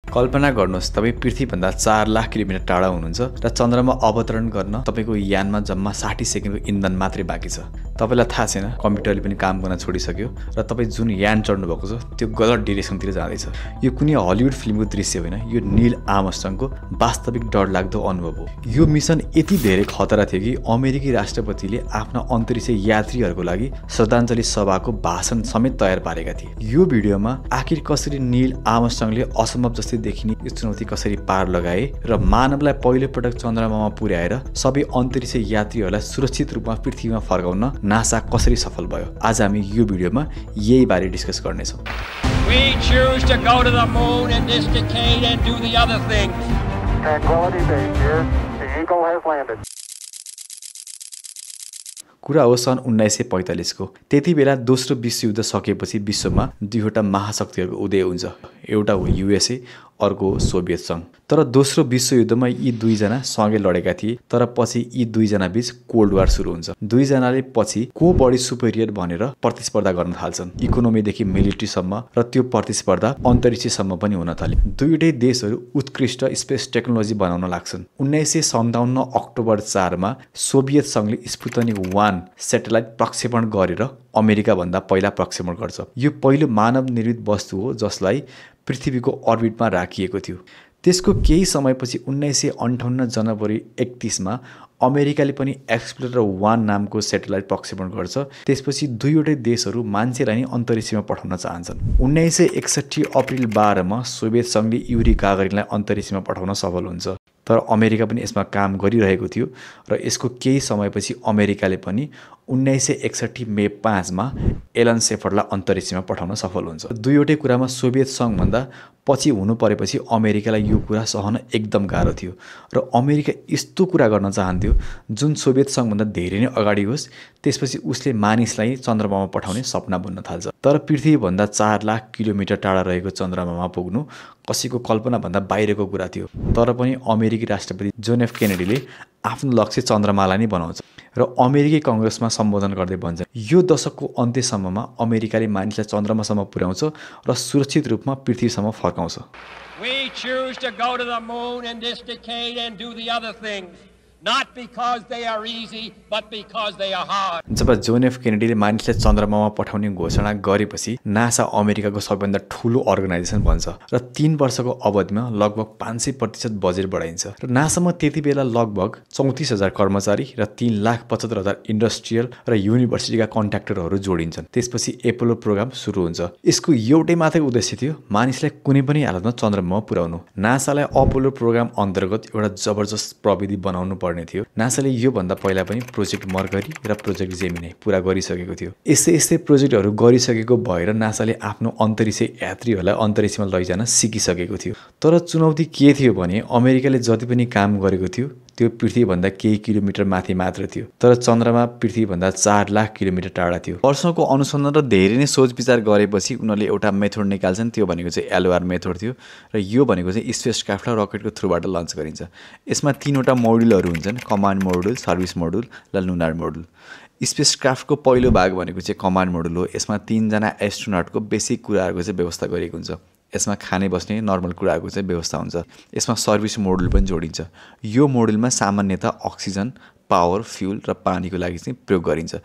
कल्पना गर्नुहोस् तपाईँ पृथ्वीभन्दा 4 लाख किलोमिटर टाढा हुनुहुन्छ र चन्द्रमा अवतरण गर्न तपाईँको यानमा जम्मा 60 सेकेन्डको इन्धन मात्रै बाँकी छ। तपाईँलाई थाहा छैन कम्प्युटरले पनि काम गर्न छोडिसक्यो र तपाईँ जुन यान चढ्नु भएको छ त्यो गलत डिरेक्सनतिर जाँदैछ। यो कुनै हलिउड फिल्मको दृश्य होइन, यो नील आर्मस्ट्रङको वास्तविक डरलाग्दो अनुभव हो। यो मिसन यति धेरै खतरा थियो कि अमेरिकी राष्ट्रपतिले आफ्ना अन्तरिक्ष यात्रीहरूको लागि श्रद्धाञ्जली सभाको भाषण समेत तयार पारेका थिए। यो भिडियोमा आखिर कसरी नील आर्मस्ट्रङले असम्भव जस्तै देखिने यो चुनौती कसरी पार लगाए र मानवलाई पहिलो पटक चन्द्रमामा पुर्याएर सबै अन्तरिक्ष यात्रीहरूलाई सुरक्षित रूपमा पृथ्वीमा फर्काउन नासा कसरी सफल भयो, आज हामी यो भिडियोमा यही बारे डिस्कस गर्नेछौँ। We choose to go to the moon in this decade and do the other things. Tranquility Base here. The Eagle has landed. कुरा हो सन् 1945 को। त्यति बेला दोस्रो विश्वयुद्ध सकेपछि विश्वमा दुईवटा महाशक्तिहरूको उदय हुन्छ। एउटा हो युएसए, अर्को हो सोभियत सङ्घ। तर दोस्रो विश्वयुद्धमा यी दुईजना सँगै लडेका थिए, तर पछि यी दुईजना बीच कोल्ड वार सुरु हुन्छ। दुईजनाले पछि को बढी सुपेरियर भनेर प्रतिस्पर्धा गर्न थाल्छन्। इकोनोमीदेखि मिलिट्रीसम्म र त्यो प्रतिस्पर्धा अन्तरिक्षसम्म पनि हुन थाल्यो। दुईटै देशहरू उत्कृष्ट स्पेस टेक्नोलोजी बनाउन लाग्छन्। 1957 अक्टोबर 4 मा सोभियत सङ्घले स्पुतनिक 1 सेटेलाइट प्रक्षेपण गरेर अमेरिका भन्दा पहिला प्रक्षेपण गर्छ। यो पहिलो मानव निर्मित वस्तु हो जसलाई पृथ्वीको अर्बिटमा राखिएको थियो। त्यसको केही समयपछि 1958 जनवरी 31 मा अमेरिकाले पनि एक्सप्लोरर 1 नामको सेटेलाइट प्रक्षेपण गर्छ। त्यसपछि दुईवटै देशहरू मान्छेलाई नै अन्तरिक्षमा पठाउन चाहन्छन्। 1961 अप्रिल 12 मा सोभियत सङ्घले युरी गागारिनलाई अन्तरिक्षमा पठाउन सफल हुन्छ। तर अमेरिका पनि यसमा काम गरिरहेको थियो र यसको केही समयपछि अमेरिकाले पनि 1961 मे 5 मा एलन सेफर्डलाई अन्तरिक्षमा पठाउन सफल हुन्छ। दुईवटै कुरामा सोभियत सङ्घभन्दा पछि हुनु परेपछि अमेरिकालाई यो कुरा सहन एकदम गाह्रो थियो र अमेरिका यस्तो कुरा गर्न चाहन्थ्यो जुन सोभियत सङ्घभन्दा धेरै नै अगाडि होस्। त्यसपछि उसले मानिसलाई चन्द्रमामा पठाउने सपना बुन्न थाल्छ। तर पृथ्वीभन्दा 4 लाख किलोमिटर टाढा रहेको चन्द्रमामा पुग्नु कसैको कल्पनाभन्दा बाहिरको कुरा थियो। तर पनि अमेरिकी राष्ट्रपति जोन एफ केनेडीले आफ्नो लक्ष्य चन्द्रमालाई नै बनाउँछ र अमेरिकी कङ्ग्रेसमा सम्बोधन गर्दै भन्छ, यो दशकको अन्त्यसम्ममा अमेरिकाले मानिसलाई चन्द्रमासम्म पुर्याउँछ र सुरक्षित रूपमा पृथ्वीसम्म फर्काउँछ। We choose to go to the moon in this decade and do the other things. Not because they are easy, but because they are hard. जब जोन एफ केनेडीले मानिसलाई चन्द्रमामा पठाउने घोषणा गरेपछि नासा अमेरिकाको सबैभन्दा ठुलो अर्गनाइजेसन बन्छ र 3 वर्षको अवधिमा लगभग 500% बजेट बढाइन्छ र नासामा त्यति बेला लगभग 34,000 कर्मचारी र 3,75,000 इन्डस्ट्रियल र युनिभर्सिटीका कन्ट्र्याक्टरहरू जोडिन्छन्। त्यसपछि एपोलो प्रोग्राम सुरु हुन्छ। यसको एउटै मात्रै उद्देश्य थियो मानिसलाई कुनै पनि हालतमा चन्द्रमामा पुर्याउनु। नासालाई अपोलो प्रोग्राम अन्तर्गत एउटा जबरजस्त प्रविधि बनाउनु पर्ने थियो। नासाले यो भन्दा पहिला पनि प्रोजेक्ट मर्करी र प्रोजेक्ट जेमिनी पूरा गरिसकेको थियो। यस्तै प्रोजेक्टहरू गरिसकेको भएर नासाले आफ्नो अन्तरिक्ष यात्रीहरूलाई अन्तरिक्षमा लैजान सिकिसकेको थियो। तर चुनौती के थियो भने अमेरिकाले जति पनि काम गरेको थियो त्यो पृथ्वीभन्दा केही किलोमिटर माथि मात्र थियो, तर चन्द्रमा पृथ्वीभन्दा 4 लाख किलोमिटर टाढा थियो। वर्षौंको अनुसन्धान र धेरै नै सोच विचार गरेपछि उनीहरूले एउटा मेथड निकाल्छन्। त्यो भनेको चाहिँ एलओआर मेथड थियो र यो भनेको चाहिँ स्पेस क्राफ्टलाई रकेटको थ्रुबाट लन्च गरिन्छ। यसमा 3वटा मोड्युलहरू हुन्छन्, कमान्ड मोड्युल, सर्भिस मोड्युल र लुनार मोड्युल। स्पेस क्राफ्टको पहिलो भाग भनेको चाहिँ कमान्ड मोड्युल हो। यसमा 3 जना एस्ट्रोनटको बेसिक कुराहरूको चाहिँ व्यवस्था गरिएको हुन्छ। यसमा खाने बस्ने नर्मल कुराहरूको चाहिँ व्यवस्था हुन्छ। यसमा सर्भिस मोड्युल पनि जोडिन्छ। यो मोड्युलमा सामान्यतः अक्सिजन, पावर, फ्युल र पानीको लागि चाहिँ प्रयोग गरिन्छ।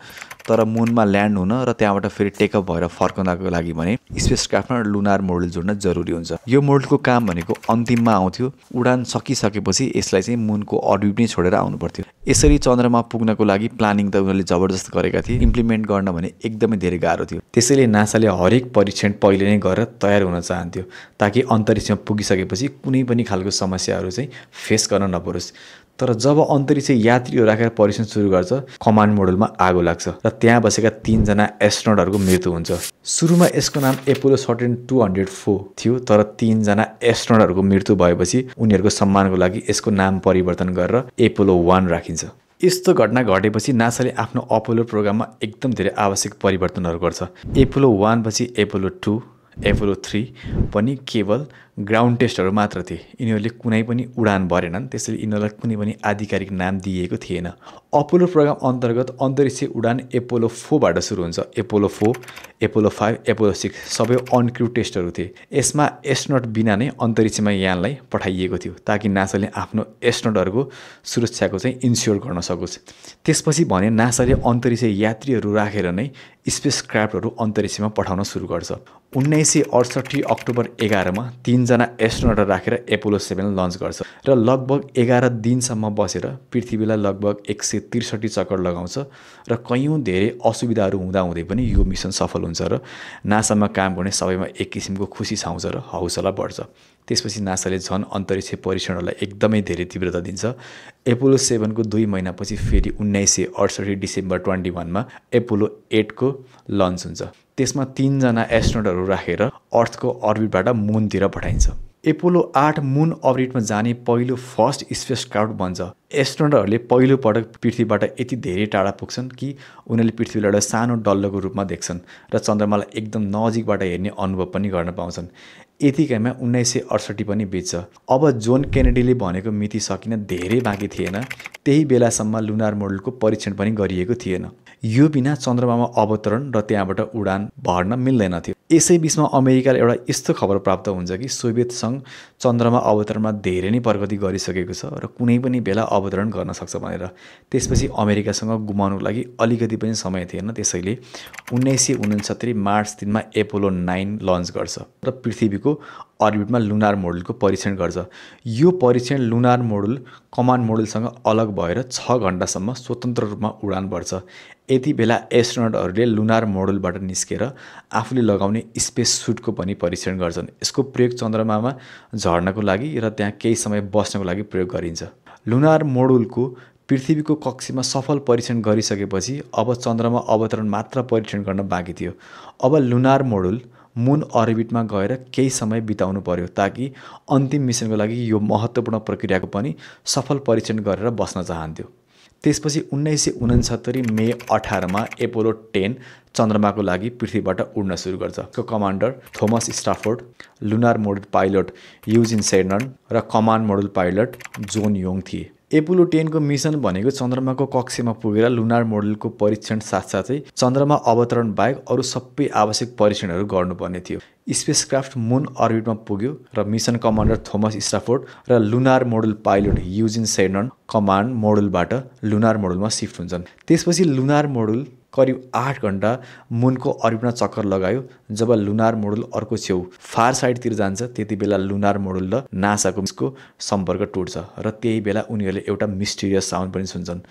तर मुनमा ल्यान्ड हुन र त्यहाँबाट फेरि टेकअप भएर फर्कनको लागि भने स्पेसक्राफ्टमा लुनार मोड्युल जोड्न जरुरी हुन्छ। यो मोड्युलको काम भनेको अन्तिममा आउँथ्यो। उडान सकिसकेपछि यसलाई चाहिँ मुनको अर्बिट नै छोडेर आउनु पर्थ्यो। यसरी चन्द्रमा पुग्नको लागि प्लानिङ त उनीहरूले जबरजस्त गरेका थिए, इम्प्लिमेन्ट गर्न भने एकदमै धेरै गाह्रो थियो। त्यसैले नासाले हरेक परीक्षण पहिले नै गरेर तयार हुन चाहन्थ्यो ताकि अन्तरिक्षमा पुगिसकेपछि कुनै पनि खालको समस्याहरू चाहिँ फेस गर्न नपरोस्। तर जब अन्तरिक्ष यात्रीहरू राखेर परीक्षण सुरु गर्छ कमान्ड मोड्युलमा आगो लाग्छ र त्यहाँ बसेका 3 जना एस्ट्रोनटहरूको मृत्यु हुन्छ। सुरुमा यसको नाम एपोलो सटर्न 204 थियो, तर 3 जना एस्ट्रोनटहरूको मृत्यु भएपछि उनीहरूको सम्मानको लागि यसको नाम परिवर्तन गरेर एपोलो 1 राखिन्छ। यस्तो घटना घटेपछि नासाले आफ्नो अपोलो प्रोग्राममा एकदम धेरै आवश्यक परिवर्तनहरू गर्छ। एपोलो 1 पछि एपोलो 2, एपोलो 3 पनि केवल ग्राउन्ड टेस्टहरू मात्र थिए। यिनीहरूले कुनै पनि उडान भरेनन्, त्यसैले यिनीहरूलाई कुनै पनि आधिकारिक नाम दिइएको थिएन। अपोलो प्रोग्राम अन्तर्गत अन्तरिक्ष उडान एपोलो 4 बाट सुरु हुन्छ। एपोलो 4, एपोलो 5, एपोलो 6 सबै अनक्रू टेस्टहरू थिए। यसमा एस्ट्रोनट बिना नै अन्तरिक्षमा यानलाई पठाइएको थियो ताकि नासाले आफ्नो एस्ट्रोनटहरूको सुरक्षाको चाहिँ इन्स्योर गर्न सकोस्। त्यसपछि भने नासाले अन्तरिक्ष यात्रीहरू राखेर नै स्पेस क्राफ्टहरू अन्तरिक्षमा पठाउन सुरु गर्छ। 1968 अक्टोबर 11 मा 3 जना एस्ट्रोनट राखेर एपोलो 7 लन्च गर्छ र लगभग 11 दिनसम्म बसेर पृथ्वीलाई लगभग 163 चक्कर लगाउँछ र कयौं धेरै असुविधाहरू हुँदाहुँदै पनि यो मिसन सफल हुन्छ र नासामा काम गर्ने सबैमा एक किसिमको खुसी छाउँछ र हौसला बढ्छ। त्यसपछि नासाले झन अन्तरिक्ष परीक्षणहरूलाई एकदमै धेरै तीव्रता दिन्छ। एपोलो 7 को 2 महिनापछि फेरि 1968 डिसेम्बर 21 मा एपोलो 8 को लन्च हुन्छ। त्यसमा 3 जना एस्ट्रोनटहरू राखेर अर्थको अर्बिटबाट मुनतिर पठाइन्छ। एपोलो 8 मुन अर्बिटमा जाने पहिलो फर्स्ट स्पेस क्राफ्ट बन्छ। एस्ट्रोनटहरूले पहिलो पटक पृथ्वीबाट यति धेरै टाढा पुग्छन् कि उनीहरूले पृथ्वीलाई एउटा सानो डल्लोको रूपमा देख्छन् र चन्द्रमालाई एकदम नजिकबाट हेर्ने अनुभव पनि गर्न पाउँछन्। यतिकैमा 1968 पनि बित्छ। अब जोन केनेडीले भनेको मिति सकिन धेरै बाँकी थिएन। त्यही बेलासम्म लुनार मोडलको परीक्षण पनि गरिएको थिएन। यो बिना चन्द्रमामा अवतरण र त्यहाँबाट उडान भर्न मिल्दैन थियो। यसै बीचमा अमेरिकाले एउटा यस्तो खबर प्राप्त हुन्छ कि सोभियत सङ्घ चन्द्रमा अवतरणमा धेरै नै प्रगति गरिसकेको छ र कुनै पनि बेला अवतरण गर्न सक्छ भनेर। त्यसपछि अमेरिकासँग गुमाउनको लागि अलिकति पनि समय थिएन। त्यसैले 1969 मार्च 3 मा एपोलो 9 लन्च गर्छ र पृथ्वीको अर्बिटमा लुनार मोडलको परीक्षण गर्छ। यो परीक्षण लुनार मोडल कमान्ड मोडलसँग अलग भएर 6 घण्टासम्म स्वतन्त्र रूपमा उडान बढ्छ। यति बेला एस्ट्रोनटहरूले लुनार मोडलबाट निस्केर आफूले लगाउने स्पेस सुटको पनि परीक्षण गर्छन्। यसको प्रयोग चन्द्रमामा झर्नको लागि र त्यहाँ केही समय बस्नको लागि प्रयोग गरिन्छ। लुनार मोडलको पृथ्वीको कक्षमा सफल परीक्षण गरिसकेपछि अब चन्द्रमा अवतरण मात्र परीक्षण गर्न बाँकी थियो। अब लुनार मोडल मुन अर्बिटमा गएर केही समय बिताउनु पर्यो ताकि अन्तिम मिसनको लागि यो महत्त्वपूर्ण प्रक्रियाको पनि सफल परीक्षण गरेर बस्न चाहन्थ्यो। त्यसपछि 1969 मे 18 मा एपोलो 10 चन्द्रमाको लागि पृथ्वीबाट उड्न सुरु गर्छ। Commander Thomas Stafford, lunar module pilot Eugene Cernan र command module pilot John Young थिए। एपोलो 10 को मिसन भनेको चन्द्रमाको कक्षमा पुगेर लुनार मोडलको परीक्षण साथसाथै चन्द्रमा अवतरण बाहेक अरू सबै आवश्यक परीक्षणहरू गर्नुपर्ने थियो। स्पेसक्राफ्ट मुन अर्बिटमा पुग्यो र मिसन कमान्डर थोमस स्टाफोर्ड र lunar module pilot Eugene Cernan command मोडलबाट लुनार मोडलमा सिफ्ट हुन्छन्। त्यसपछि लुनार मोडल करिब 8 घण्टा मुनको अर्बिटमा चक्कर लगायो। जब लुनार मोडल अर्को छेउ फार साइडतिर जान्छ त्यति बेला लुनार मोडल र नासाको सम्पर्क टुट्छ र त्यही बेला उनीहरूले एउटा मिस्टिरियस साउन्ड पनि सुन्छन्।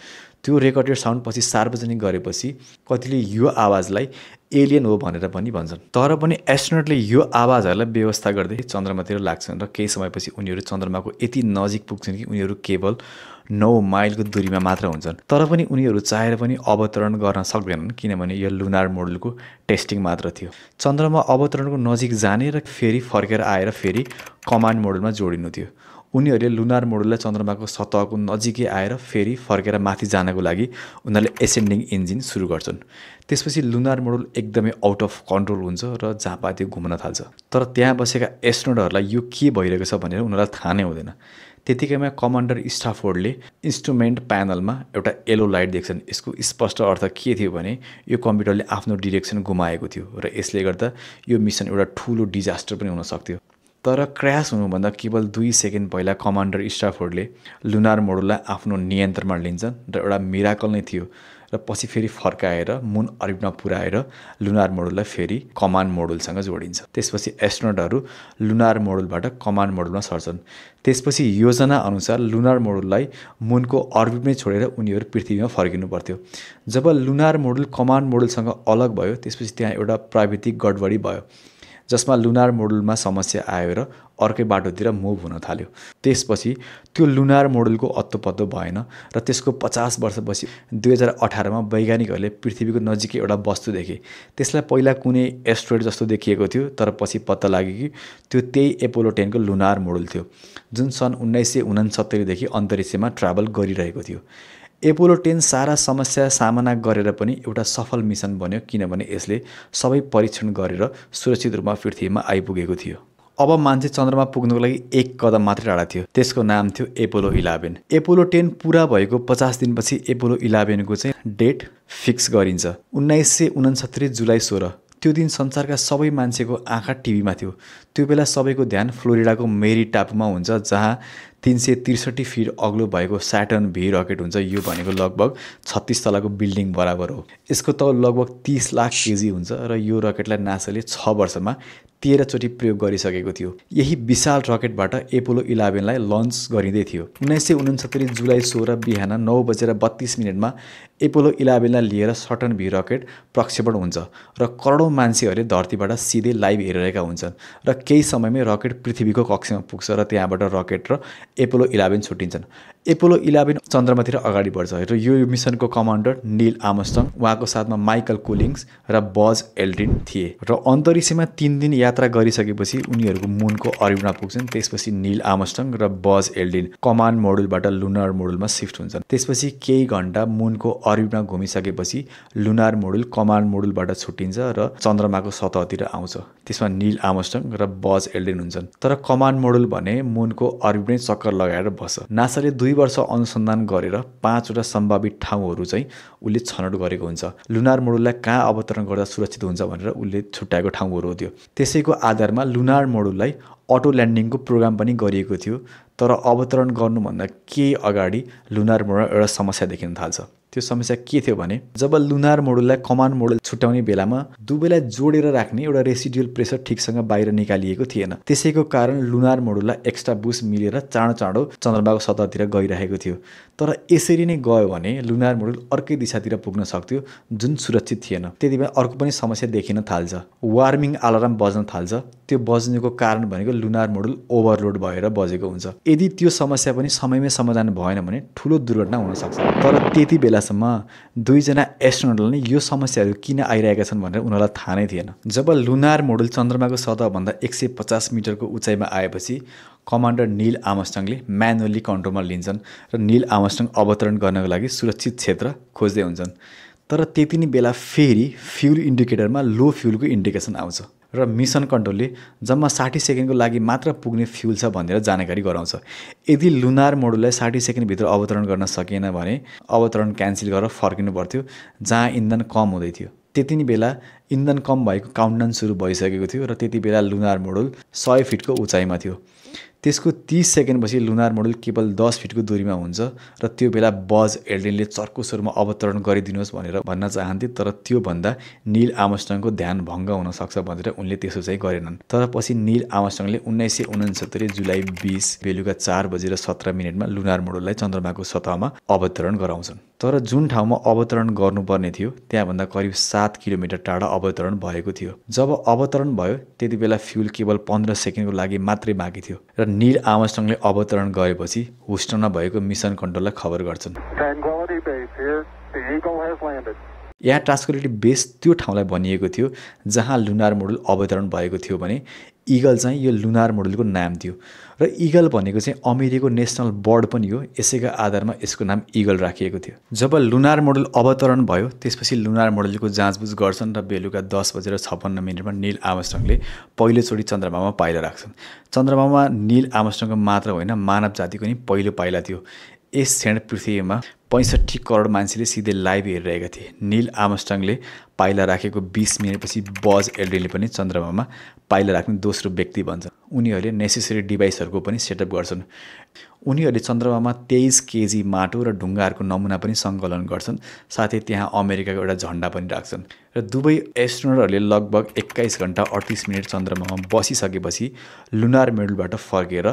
त्यो रेकर्डेड साउन्ड पछि सार्वजनिक गरेपछि कतिले यो आवाजलाई एलियन हो भनेर पनि भन्छन्। तर पनि एस्ट्रोनटले यो आवाजहरूलाई व्यवस्था गर्दै चन्द्रमातिर लाग्छन् र केही समयपछि उनीहरू चन्द्रमाको यति नजिक पुग्छन् कि उनीहरू केवल 9 माइलको दूरीमा मात्र हुन्छन्। तर पनि उनीहरू चाहेर पनि अवतरण गर्न सक्दैनन् किनभने यो लुनार मोडलको टेस्टिङ मात्र थियो। चन्द्रमा अवतरणको नजिक जाने र फेरि फर्केर आएर फेरि कमान्ड मोडलमा जोडिनु थियो। उनीहरूले लुनार मोडललाई चन्द्रमाको सतहको नजिकै आएर फेरि फर्केर माथि जानको लागि उनीहरूले एसेन्डिङ इन्जिन सुरु गर्छन्। त्यसपछि लुनार मोडल एकदमै आउट अफ कन्ट्रोल हुन्छ र जहाँ पाए त्यो घुम्न थाल्छ। तर त्यहाँ बसेका एस्ट्रोनटहरूलाई यो के भइरहेको छ भनेर उनीहरूलाई थाहा नै हुँदैन। त्यतिकैमा कमान्डर स्टाफोर्डले इन्स्ट्रुमेन्ट प्यानलमा एउटा येलो लाइट देख्छन्। यसको स्पष्ट अर्थ के थियो भने यो कम्प्युटरले आफ्नो डिरेक्सन गुमाएको थियो र यसले गर्दा यो मिसन एउटा ठुलो डिजास्टर पनि हुन सक्थ्यो। तर क्र्यास हुनुभन्दा केवल 2 सेकेन्ड पहिला कमान्डर स्टाफोर्डले लुनार मोडललाई आफ्नो नियन्त्रणमा लिन्छन् र एउटा मिराकल नै थियो र पछि फेरि फर्काएर मुन अर्बिटमा पुर्याएर लुनार मोडललाई फेरि कमान्ड मोडलसँग जोडिन्छ। त्यसपछि एस्ट्रोनटहरू लुनार मोडलबाट कमान्ड मोडलमा सर्छन्। त्यसपछि योजना अनुसार लुनार मोडललाई मुनको अर्बिटमै छोडेर उनीहरू पृथ्वीमा फर्किनु पर्थ्यो। जब लुनार मोडल कमान्ड मोडलसँग अलग भयो त्यसपछि त्यहाँ एउटा प्राविधिक गडबडी भयो जसमा लुनार मोडलमा समस्या आयो र अर्कै बाटोतिर मुभ हुन थाल्यो। त्यसपछि त्यो लुनार मोडलको अत्तोपत्तो भएन र त्यसको 50 वर्षपछि 2018 मा वैज्ञानिकहरूले पृथ्वीको नजिकै एउटा वस्तु देखे। त्यसलाई पहिला कुनै एस्ट्रोइड जस्तो देखिएको थियो तर पछि पत्ता लाग्यो कि त्यो त्यही एपोलो 10 को लुनार मोडल थियो जुन सन् 1969 देखि अन्तरिक्षमा ट्राभल गरिरहेको थियो। एपोलो 10 सारा समस्या सामना गरेर पनि एउटा सफल मिसन बन्यो किनभने यसले सबै परीक्षण गरेर सुरक्षित रूपमा पृथ्वीमा आइपुगेको थियो। अब मान्छे चन्द्रमा पुग्नको लागि एक कदम मात्रै टाढा थियो। त्यसको नाम थियो एपोलो 11। एपोलो 10 पुरा भएको 50 दिनपछि एपोलो 11 को चाहिँ डेट फिक्स गरिन्छ 1969 जुलाई 16। त्यो दिन संसारका सबै मान्छेको आँखा टिभीमा थियो। त्यो बेला सबैको ध्यान फ्लोरिडाको मेरी टापुमा हुन्छ जहाँ 363 फिट अग्लो भएको स्याटर्न भी रकेट हुन्छ। यो भनेको लगभग 36 तलाको बिल्डिङ बराबर हो। यसको तौल लगभग 30 लाख केजी हुन्छ र यो रकेटलाई नासाले 6 वर्षमा 13 चोटि प्रयोग गरिसकेको थियो। यही विशाल रकेटबाट एपोलो 11 लाई लन्च गरिँदै थियो। 1969 जुलाई 16 बिहान 9:32 एपोलो 11 लाई लिएर सटर्न भी रकेट प्रक्षेपण हुन्छ र करोडौं मान्छेहरूले धरतीबाट सिधै लाइभ हेरिरहेका हुन्छन् र केही समयमै रकेट पृथ्वीको कक्षमा पुग्छ र त्यहाँबाट रकेट र एपोलो 11 छुट्टिन्छन्। एपोलो 11 चन्द्रमातिर अगाडि बढ्छ र यो मिसनको कमान्डर नील आर्मस्ट्रङ, उहाँको साथमा माइकल कोलिन्स र बज एल्ड्रिन थिए र अन्तरिक्षमा 3 दिन यात्रा गरिसकेपछि उनीहरूको मुनको अर्बिटमा पुग्छन्। त्यसपछि नील आर्मस्ट्रङ र बज एल्ड्रिन कमान्ड मोडुलबाट लुनार मोडुलमा शिफ्ट हुन्छन्। त्यसपछि केही घण्टा मुनको अर्बिटमा घुमिसकेपछि लुनार मोडुल कमान्ड मोडुलबाट छुट्टिन्छ र चन्द्रमाको सतहतिर आउँछ। त्यसमा नील आर्मस्ट्रङ र बज एल्ड्रिन हुन्छन्। तर कमान्ड मोडुल भने मुनको अर्बिटमै चक्कर लगाएर बस्छ। नासाले 2 वर्ष अनुसन्धान गरेर 5 वटा सम्भावित ठाउँहरू चाहिँ उसले छनौट गरेको हुन्छ। लुनार मोडुललाई कहाँ अवतरण गर्दा सुरक्षित हुन्छ भनेर उसले छुट्याएको ठाउँहरू हो त्यो। त्यसैको आधारमा लुनार मोडुललाई अटो ल्यान्डिङको प्रोग्राम पनि गरिएको थियो। तर अवतरण गर्नुभन्दा केही अगाडि लुनार मोडुलमा एउटा समस्या देखिन थाल्छ। त्यो समस्या के थियो भने जब लुनार मोडुललाई कमान्ड मोडुल छुट्याउने बेलामा दुवैलाई जोडेर राख्ने एउटा रेसिडुअल प्रेसर ठिकसँग बाहिर निकालिएको थिएन। त्यसैको कारण लुनार मोडुललाई एक्स्ट्रा बुस्ट मिलेर चाँडो चन्द्रमाको सतहतिर गइरहेको थियो। तर यसरी नै गयो भने लुनार मोडुल अर्कै दिशातिर पुग्न सक्थ्यो जुन सुरक्षित थिएन। त्यतिबेला अर्को पनि समस्या देखिन थाल्छ। वार्मिङ अलार्म बज्न थाल्छ। त्यो बज्नुको कारण भनेको लुनार मोडुल ओभरलोड भएर बजेको हुन्छ। यदि त्यो समस्या पनि समयमै समाधान भएन भने ठुलो दुर्घटना हुन सक्छ। तर त्यति बेलासम्म 2 जना एस्ट्रोनटले यो समस्याहरू किन आइरहेका छन् भनेर उनीहरूलाई थाहा नै थिएन। जब लुनार मोडुल चन्द्रमाको सतहभन्दा 150 मिटरको उचाइमा आएपछि कमान्डर नील आर्मस्ट्रङले म्यानुअली कन्ट्रोलमा लिन्छन् र नील आर्मस्ट्रङ अवतरण गर्नको लागि सुरक्षित क्षेत्र खोज्दै हुन्छन्। तर त्यति नै बेला फेरि फ्युल इन्डिकेटरमा लो फ्युलको इन्डिकेसन आउँछ र मिसन कन्ट्रोलले जम्मा 60 सेकेन्डको लागि मात्र पुग्ने फ्युल छ भनेर जानकारी गराउँछ। यदि लुनार मोडुललाई 60 सेकेन्डभित्र अवतरण गर्न सकिएन भने अवतरण क्यान्सल गरेर फर्किनु पर्थ्यो जहाँ इन्धन कम हुँदै थियो। त्यति नै बेला इन्धन कम भएको काउन्टडाउन सुरु भइसकेको थियो र त्यति बेला लुनार मोडुल 100 फिटको उचाइमा थियो। त्यसको 30 सेकेन्डपछि लुनार मोडुल केवल 10 फिटको दूरीमा हुन्छ र त्यो बेला बज एल्ड्रिनले चर्को स्वरमा अवतरण गरिदिनुहोस् भनेर भन्न चाहन्थे। तर त्यो भन्दा नील आर्मस्ट्रङको ध्यान भङ्ग हुन सक्छ भनेर उनले त्यसो चाहिँ गरेनन्। तर पछि नील आर्मस्ट्रङले 1969 जुलाई 20 बेलुका 4:17 लुनार मोडुललाई चन्द्रमाको सतहमा अवतरण गराउँछन्। तर जुन ठाउँमा अवतरण गर्नुपर्ने थियो त्यहाँभन्दा करिब 7 किलोमिटर टाढा अवतरण भएको थियो। जब अवतरण भयो त्यति बेला फ्युल केवल 15 सेकेन्डको लागि मात्रै बाँकी थियो र नील आर्मस्ट्रङले अवतरण गरेपछि ह्युस्टनमा भएको मिसन कन्ट्रोललाई खबर गर्छन्। Tranquility Base here. The Eagle has landed. यहाँ ट्रान्सक्युरिटी बेस त्यो ठाउँलाई भनिएको थियो जहाँ लुनार मोडुल अवतरण भएको थियो भने इगल चाहिँ यो लुनार मोडुलको नाम थियो र इगल भनेको चाहिँ अमेरिकाको नेसनल बर्ड पनि हो। यसैका आधारमा यसको नाम इगल राखिएको थियो। जब लुनार मोडुल अवतरण भयो त्यसपछि लुनार मोडुलको जाँचबुझ गर्छन् र बेलुका 10:56 नील आर्मस्ट्रङले पहिलोचोटि चन्द्रमामा पाइला राख्छन्। चन्द्रमामा नील आर्मस्ट्रङको मात्र होइन मानव जातिको नि पहिलो पाइला थियो। यस क्षण पृथ्वीमा 65 करोड मान्छेले सिधै लाइभ हेरिरहेका थिए। नील आर्मस्ट्रङले पाइला राखेको 20 मिनटपछि बज एल्ड्रिनले पनि चन्द्रमामा पाइला राख्ने दोस्रो व्यक्ति बन्छ। उनीहरूले नेसेसरी डिभाइसहरूको पनि सेटअप गर्छन्। उनीहरूले चन्द्रमामा 23 केजी माटो र ढुङ्गाहरूको नमुना पनि सङ्कलन गर्छन्। साथै त्यहाँ अमेरिकाको एउटा झन्डा पनि राख्छन् र दुवै एस्ट्रोनटहरूले लगभग 21 घण्टा 38 मिनट चन्द्रमामा बसिसकेपछि लुनार मोडुलबाट फर्केर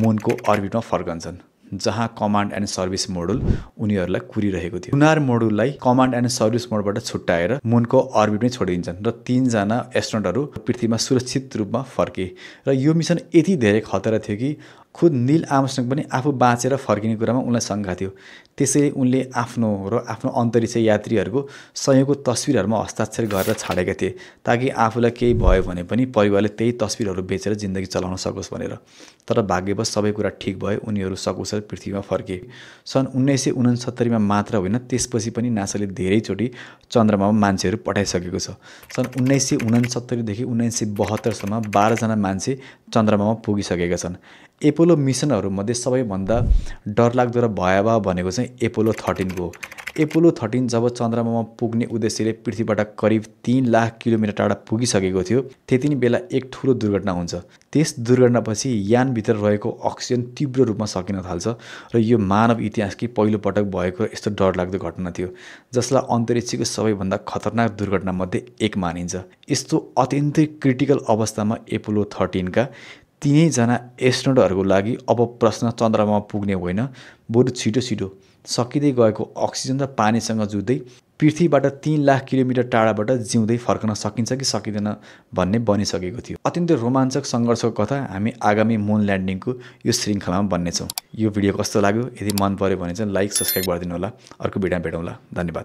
मुनको अर्बिटमा फर्कन्छन् जहाँ कमान्ड एन्ड सर्भिस मोडुल उनीहरूलाई कुरिरहेको थियो। लुनार मोडुललाई कमान्ड एन्ड सर्भिस मोडबाट छुट्याएर मुनको अर्बिटमै छोडिदिन्छन् र 3 जना एस्ट्रोनटहरू पृथ्वीमा सुरक्षित रूपमा फर्के। र यो मिसन यति धेरै खतरा थियो कि खुद नील आर्मस्ट्रङ पनि आफू बाँचेर फर्किने कुरामा उनलाई शङ्का थियो। त्यसैले उनले आफ्नो अन्तरिक्ष यात्रीहरूको सयौँको तस्विरहरूमा हस्ताक्षर गरेर छाडेका थिए, ताकि आफूलाई केही भयो भने पनि परिवारले त्यही तस्विरहरू बेचेर जिन्दगी चलाउन सकोस् भनेर। तर भाग्यवश सबै कुरा ठिक भयो, उनीहरू सकुशल पृथ्वीमा फर्के। सन् 1969 मात्र होइन, त्यसपछि पनि नासाले धेरैचोटि चन्द्रमामा मान्छेहरू पठाइसकेको छ। सन् 1969 देखि 1972सम्म 12 जना मान्छे चन्द्रमामा पुगिसकेका छन्। एपोलो मिसनहरूमध्ये सबैभन्दा डरलाग्दो र भयावह भनेको चाहिँ एपोलो 13 को हो। एपोलो 13 जब चन्द्रमामा पुग्ने उद्देश्यले पृथ्वीबाट करिब 3 लाख किलोमिटर टाढा पुगिसकेको थियो, त्यति बेला एक ठुलो दुर्घटना हुन्छ। त्यस दुर्घटनापछि यानभित्र रहेको अक्सिजन तीव्र रूपमा सकिन थाल्छ र यो मानव इतिहासकै पहिलो पटक भएको यस्तो डरलाग्दो घटना थियो, जसलाई अन्तरिक्षको सबैभन्दा खतरनाक दुर्घटनामध्ये एक मानिन्छ। यस्तो अत्यन्तै क्रिटिकल अवस्थामा एपोलो 13 का 3 जना एस्ट्रोनटहरूको लागि अब प्रश्न चन्द्रमामा पुग्ने होइन, बरु छिटो सकिँदै गएको अक्सिजन र पानीसँग जुझ्दै पृथ्वीबाट 3 लाख किलोमिटर टाढाबाट जिउँदै फर्कन सकिन्छ कि सकिँदैन भन्ने बनिसकेको थियो। अत्यन्तै रोमाञ्चक सङ्घर्षको कथा हामी आगामी मुन ल्यान्डिङको यो श्रृङ्खलामा बन्नेछौँ। यो भिडियो कस्तो लाग्यो? यदि मन पर्यो भने चाहिँ लाइक सब्सक्राइब गरिदिनु होला। अर्को भिडियोमा भेटौँला। धन्यवाद।